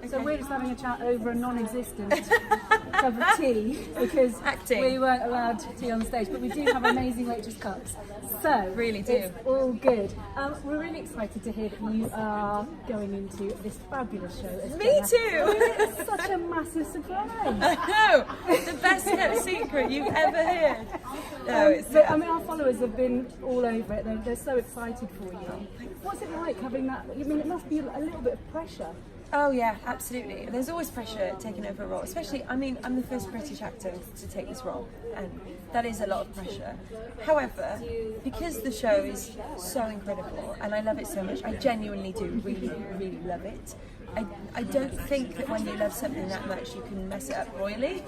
So we're just having a chat over a non-existent cup of tea because we weren't allowed tea on stage, but we do have amazing Waitress cups. So really do. It's all good. We're really excited to hear that you are going into this fabulous show. Me too. It's such a massive surprise. I know. The best kept secret you've ever heard. No, but I mean, our followers have been all over it. They're so excited for you. What's it like having that? I mean, it must be a little bit of pressure. Oh yeah, absolutely. There's always pressure taking over a role, especially, I mean, I'm the first British actor to take this role, and that is a lot of pressure. However, because the show is so incredible, and I love it so much, I genuinely do really, really love it. I don't think that when you love something that much you can mess it up royally.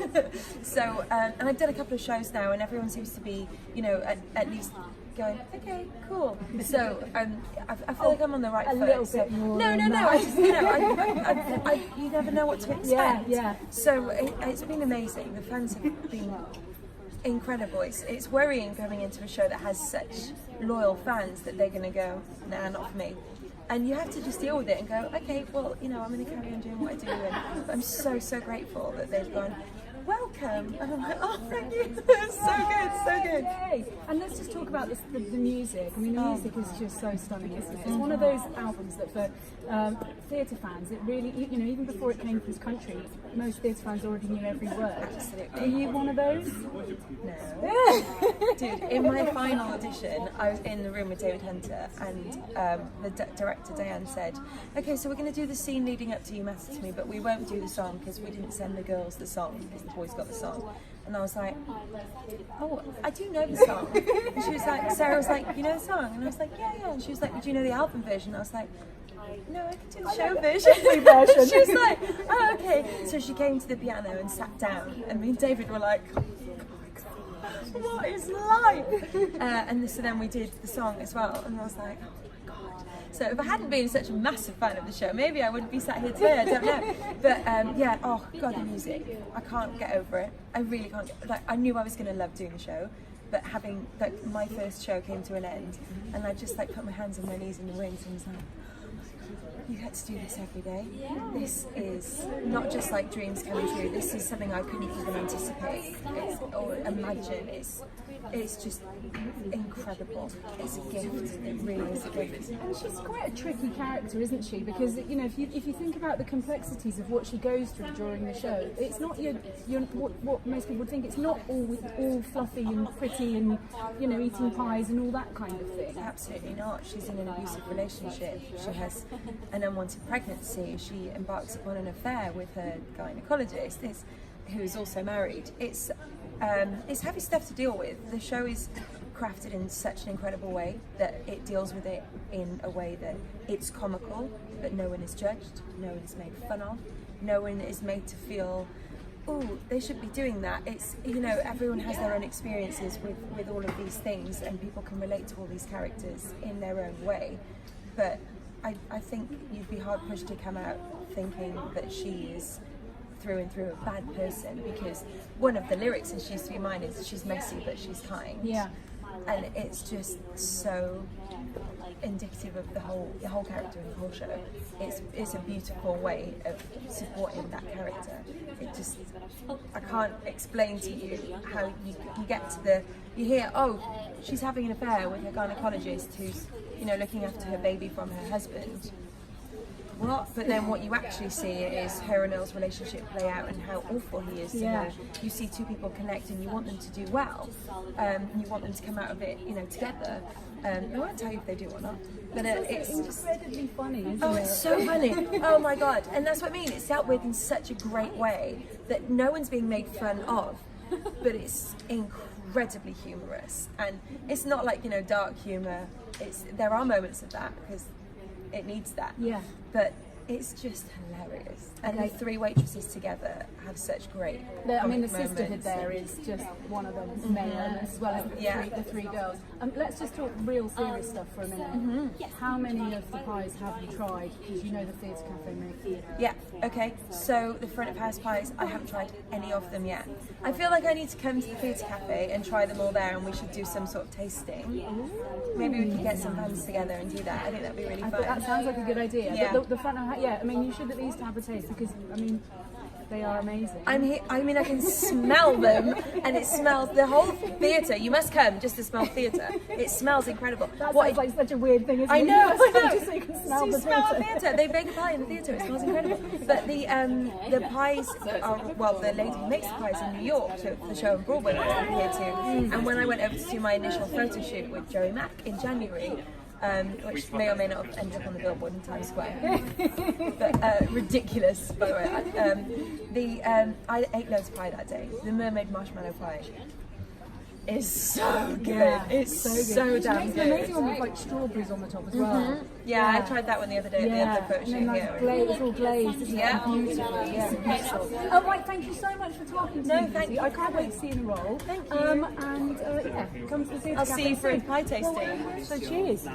So, and I've done a couple of shows now, and everyone seems to be, you know, at least going, okay, cool. So I feel like I'm on the right foot. Little bit more. No. I just, you know, you never know what to expect. Yeah. So it's been amazing. The fans have been incredible. It's worrying coming into a show that has such loyal fans that they're going to go, nah, not for me. And you have to just deal with it and go, okay, well, you know, I'm going to carry on doing what I do. And I'm so grateful that they've gone, welcome. And I'm like, oh, thank you. so good. Yay. And let's just talk about the music. I mean, the music is just so stunning. It's one of those albums that for theatre fans, it really, you know, even before it came to this country, most theatre fans already knew every word. Absolutely. Are you one of those? No. Dude, in my final audition, I was in the room with David Hunter, and the director, Diane, said, okay, so we're going to do the scene leading up to You Matter to Me, but we won't do the song because we didn't send the girls the song because the boys got the song. And I was like, oh, I do know the song. And she was like, Sarah was like, you know the song? And I was like, yeah. And she was like, do you know the album version? I was like, no, I can do the show version. She was like, oh, okay. So she came to the piano and sat down, and me and David were like, oh my God, what is life? So then we did the song as well, and I was like, oh my God. So if I hadn't been such a massive fan of the show, maybe I wouldn't be sat here today, I don't know. But yeah, oh God, the music, I can't get over it. I really can't I knew I was going to love doing the show, but having, my first show came to an end, and I just put my hands on my knees in the wings and was like, you get to do this every day. This is not just dreams coming true. This is something I couldn't even anticipate or imagine. It's just incredible. It's a gift. It really is a gift. And she's quite a tricky character, isn't she? Because you know, if you think about the complexities of what she goes through during the show, it's not what most people would think. It's not all fluffy and pretty and, you know, eating pies and all that kind of thing. Absolutely not. She's in an abusive relationship. She has an unwanted pregnancy. She embarks upon an affair with her gynecologist, who is also married. It's heavy stuff to deal with. The show is crafted in such an incredible way that it deals with it in a way that it's comical, but no one is judged, no one is made fun of, no one is made to feel, oh, they should be doing that. It's, you know, everyone has their own experiences with all of these things, and people can relate to all these characters in their own way. But I think you'd be hard pushed to come out thinking that she is through and through a bad person, because one of the lyrics in She Used to Be Mine is she's messy but she's kind. Yeah. And it's just so indicative of the whole character and the whole show. It's a beautiful way of supporting that character. It just, I can't explain to you how you get to you hear, oh, she's having an affair with her gynecologist who's, you know, looking after her baby from her husband. What? But then what you actually see is her and Earl's relationship play out and how awful he is to her. You see two people connect and you want them to do well. You want them to come out of it, you know, together. I won't tell you if they do or not. But it's incredibly funny, isn't it? Oh, it's so funny. Oh my God. And that's what I mean. It's dealt with in such a great way that no one's being made fun of, but it's incredibly humorous. And it's not you know, dark humour. There are moments of that because it needs that. Yeah. But it's just hilarious. And the three waitresses together have such great the sisterhood there is just one of them, as well as the three girls. Let's just talk real serious stuff for a minute. How many of the pies have you tried? Because you know the Theatre Cafe make. Yeah, okay. So the front of house pies, I haven't tried any of them yet. I feel like I need to come to the Theatre Cafe and try them all there, and we should do some sort of tasting. Maybe we could get some fans together and do that. I think that'd be really fun. That sounds like a good idea. Yeah. But the front of yet. I mean, you should at least have a taste because, I mean, they are amazing. I mean, I can smell them, and it smells the whole theatre. You must come just to smell theatre. It smells incredible. That sounds like such a weird thing, isn't I it? know. Just so you can smell the theatre. They bake a pie in the theatre. It smells incredible. But the pies are, well, the lady who makes the pies in New York, so the show on Broadway I was here too. And when I went over to do my initial photo shoot with Joey Mack in January, which may or may not have ended up on the billboard in Times Square, but ridiculous, by the way. I ate loads of pie that day. The mermaid marshmallow pie is so good. Yeah, it's so good. so damn It's good. an amazing one with like strawberries on the top as well. Yeah, I tried that one the other day at the other photo and shoot then like here. it's all glazed, isn't Yeah. it? Beautiful. Yeah, beautiful. Oh, right, thank you so much for talking to me. No, thank you. I can't wait to see you in the role. Thank you. And yeah, come to the theatre. I'll see you for a pie tasting. So cheers.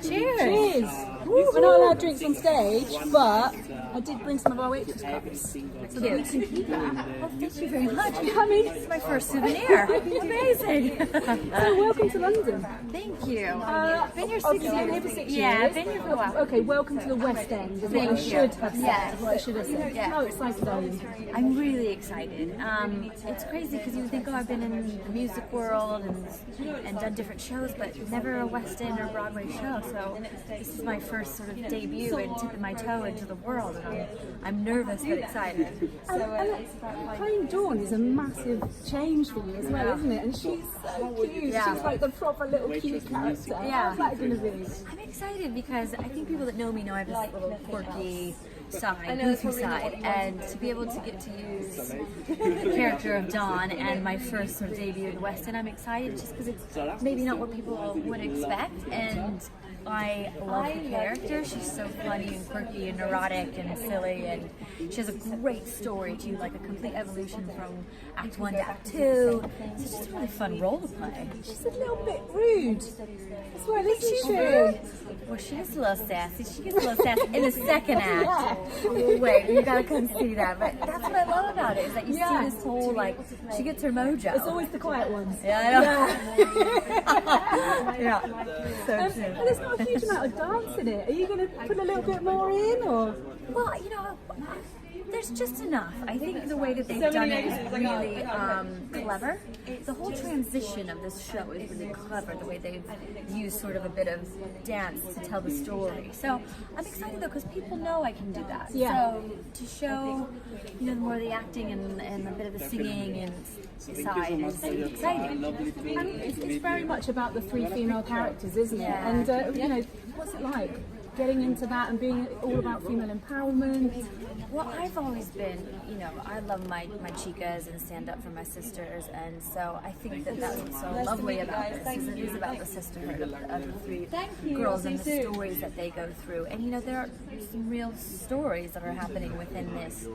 Cheers. Cheers. We're not allowed drinks on stage, but I did bring some of our Waitress cups so that we can keep that. Well, thank you very much. I mean, It's my first souvenir. Amazing. so welcome to London. Thank you. Been here 6 years. Been here for 6 years. Yeah, been here for a while. Okay, welcome to the West End. Is what I should have said. Yes. Is what I should have said. Yeah. How excited are you? I'm really excited. It's crazy because you think, oh, I've been in the music world and done different shows, but never a West End or Broadway show. So this is my first sort of debut and tipping my toe into the world. And I'm nervous but excited. Playing Dawn is a massive change for you as well, isn't it? And she's so cute. Yeah. She's like the proper little cute character. Yeah. How's that going to be? I'm excited because I think people that know me know I have this little quirky side, goofy side, and to be able to get to use the character of Dawn and my first sort of debut in the West End, I'm excited just because it's maybe not what people would expect, and I love the character. She's so funny and quirky and neurotic and silly, and she has a great story too, like a complete evolution from Act 1 to Act 2. So it's just a really fun role to play. She's a little bit rude. That's what isn't she? Well, she gets a little sassy. She gets a little sassy in the second act. Wait, you gotta come see that. But that's what I love about it, is that you see this whole, like, she gets her mojo. It's always the quiet ones. Yeah, I know. Yeah. So true. And there's not a huge amount of dance in it. Are you going to put a little bit more in, or? Well, you know, there's just enough. I think the way that they've done it is really clever. The whole transition of this show is really clever, the way they've used sort of a bit of dance to tell the story. So I'm excited though, because people know I can do that. Yeah. So to show, you know, more of the acting and a bit of the singing and side is exciting. And it's very much about the three female characters, isn't it? Yeah. And, you know, what's it like? Getting into that and being all about female empowerment. Well, I've always been, you know, I love my chicas and stand up for my sisters, and so I think that that's what's so lovely about this, is it is about the sisterhood of the three girls and the stories that they go through. And you know, there are some real stories that are happening within this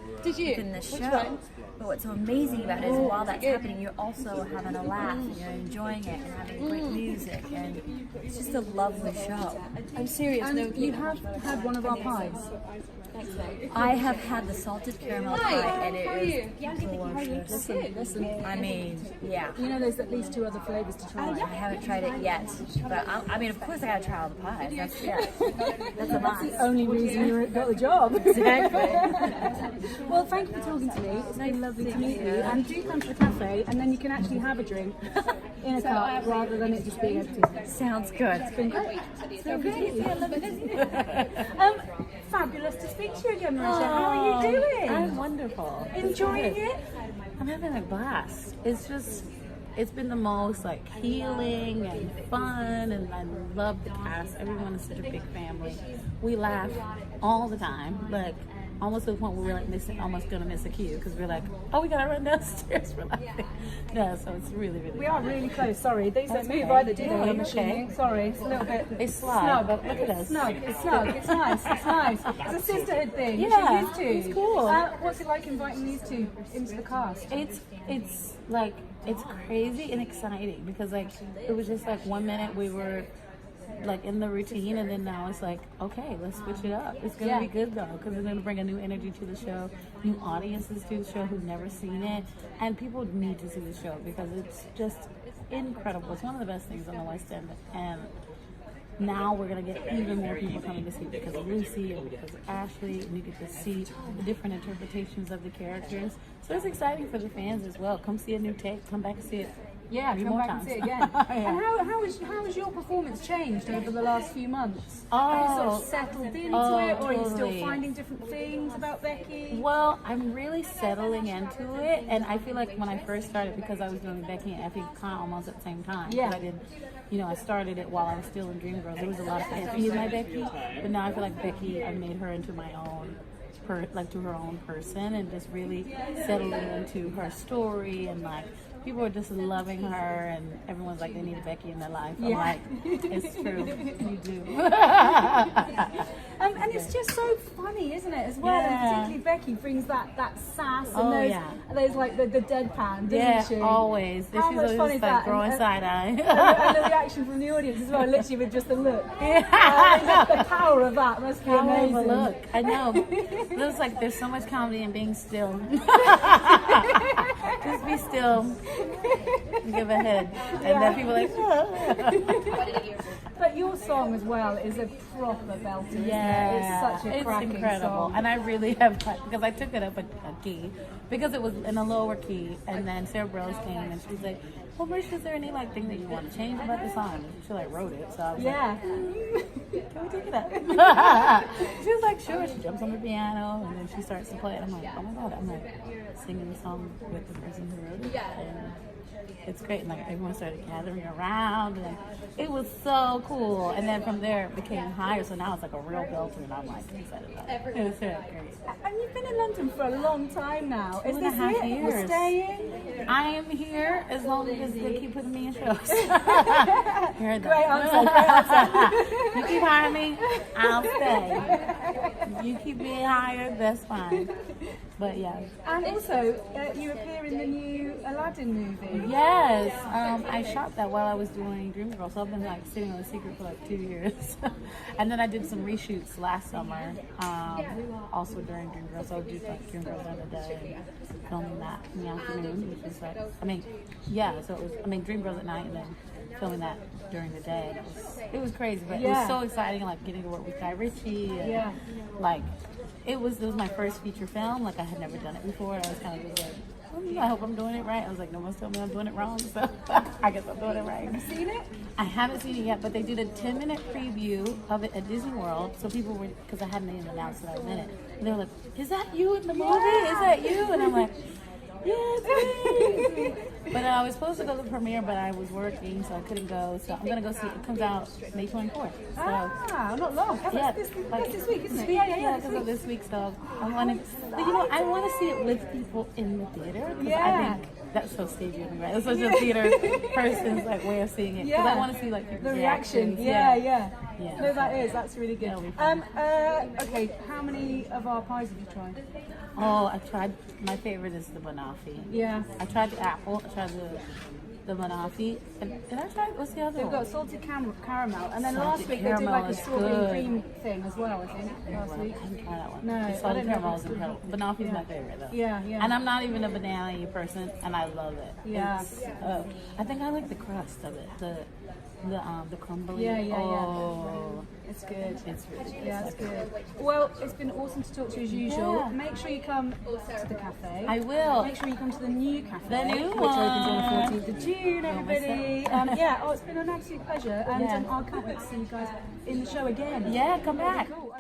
show. But what's so amazing about it is while that's happening, you're also having a laugh and you're enjoying it and having great music, and it's just a lovely show. I'm serious. And you have had one of our pies. I have had the salted caramel pie, and it is delicious. Listen. I mean, yeah. You know, there's at least 2 other flavours to try. I haven't tried it yet, but I mean, of course, I gotta try all the pies. That's that's a must. The only reason you got the job. Exactly. Well, thank you for talking to me. It's been lovely to meet you. And do come to the cafe, and then you can actually have a drink in a cup rather than it just being empty. Sounds good. It's been great. So good. Fabulous to speak to you again, Marisha. How are you doing? I'm wonderful. Enjoying it? I'm having a blast. It's been the most like healing and fun, and I love the cast. Everyone is such a big family. We laugh all the time, like almost to the point where we're like almost gonna miss a cue because we're like, oh, we gotta run downstairs. We're laughing. Yeah, so it's really, really. We are really close. Sorry, these don't move okay. either, do they? Yeah, I'm okay. assuming. Sorry, it's a little bit. It's snug, snug. but look at us. Snug. It's snug. It's nice. It's nice. It's a sisterhood thing. Yeah, These two. it's cool. What's it like inviting these two into the cast? It's like it's crazy and exciting because like it was just like 1 minute we were like in the routine, and then now it's like, okay, let's switch it up. It's gonna be good though, because it's gonna bring a new energy to the show, new audiences to the show who've never seen it, and people need to see the show because it's just incredible. It's one of the best things on the West End, and now we're gonna get even more people coming to see it because of Lucie and because of Ashley, and you get to see the different interpretations of the characters. So it's exciting for the fans as well. Come see a new take. Come back and see it. Yeah, three come more back times. and see it again. And how has your performance changed over the last few months? Have you sort of settled into it, or are you still Totally. finding different things about Becky? Well, I'm really settling into it, and I feel like when I first started, because I was doing Becky and Effie kind of almost at the same time. Yeah. 'Cause I did, I started it while I was still in Dreamgirls. There was a lot of Effie in my Becky, but now I feel like Becky, I made her into my own. To her own person, and just really settling into her story, and like people are just loving her, and everyone's like they need a Becky in their life. I'm like, it's true, you do. And it's just so funny, isn't it, as well? Yeah. And particularly Becky brings that sass and Oh, those like the deadpan, doesn't Yeah, she? always. How She's much always fun just is like that? throwing side eye. And the reaction from the audience as well, literally with just a look. The power of that must be amazing. Look, I know. Looks like there's so much comedy in being still. Just be still. Give a head. And then people are like, oh. But your song as well is a proper belter, isn't it? It's such a cracking incredible. song. And I really have, because I took it up a key, because it was in a lower key, and then Sarah Brose came and she was like, well, Marisha, is there any like thing that you want to change about the song? And she like wrote it, so I was like, can we take it up? She was like, sure. She jumps on the piano and then she starts to play it. I'm like, oh my god, I'm like singing the song with the person who wrote it. And it's great, and like everyone started gathering around, and it was so cool. And then from there it became higher, so now it's like a real belter, and I'm like excited about it. It was so great. And you've been in London for a long time now. Is this 2.5 it? You're years. staying? I am here as long as they keep putting me in shows. Great answer. You keep hiring me, I'll stay. You keep being hired, that's fine. But yeah. And also, you appear in the new Aladdin movie. Yes, I shot that while I was doing Dreamgirls, so I've been like sitting on the secret for like 2 years. And then I did some reshoots last summer, also during Dreamgirls. So I did like Dreamgirls during the day and filming that in the afternoon, which was like, so it was, Dreamgirls at night and then filming that during the day. It was crazy, but it was so exciting, like getting to work with Guy Ritchie and like, it was my first feature film. Like I had never done it before. I was kind of just like, I hope I'm doing it right. I was like, no one's told me I'm doing it wrong, so I guess I'm doing it right. Have you seen it? I haven't seen it yet, but they did a 10-minute preview of it at Disney World, so people were, because I hadn't even announced that I was in it, and they were like, is that you in the movie? Is that you? And I'm like, yeah, it's me. But I was supposed to go to the premiere, but I was working, so I couldn't go. So I'm gonna go see it. It comes out May 24th. So Not long. yeah, That's like this week, isn't it? Yeah, because of this week. So I want to, I want to see it with people in the theater. I think that's so stagey, right? That's such a theater person's like way of seeing it. Because I want to see like the reaction. reactions. Yeah. Yeah. No, that's really good. Okay, how many of our pies have you tried? Oh, I tried. My favorite is the banoffee. Yeah. I tried the apple. I tried the banoffee. And did I try? What's the other They've one? got salted caramel, and then Salted last week they did caramel like a is strawberry good. cream thing as well. I think last week. I didn't try that one. No, The I salted don't know caramel if is it's incredible. Banoffee is my favorite though. Yeah. And I'm not even a banana person, and I love it. Yeah. It's, I think I like the crust of it. The crumbly. Yeah. It's good. It's really good. Yeah, it's good. Well, it's been awesome to talk to you as usual. Yeah. Make sure you come to the cafe. I will. Make sure you come to the new cafe. The new which one. opens on the 14th of June, everybody. It's been an absolute pleasure. And Yeah. I can't wait to see you guys in the show again. Yeah, come back. Cool.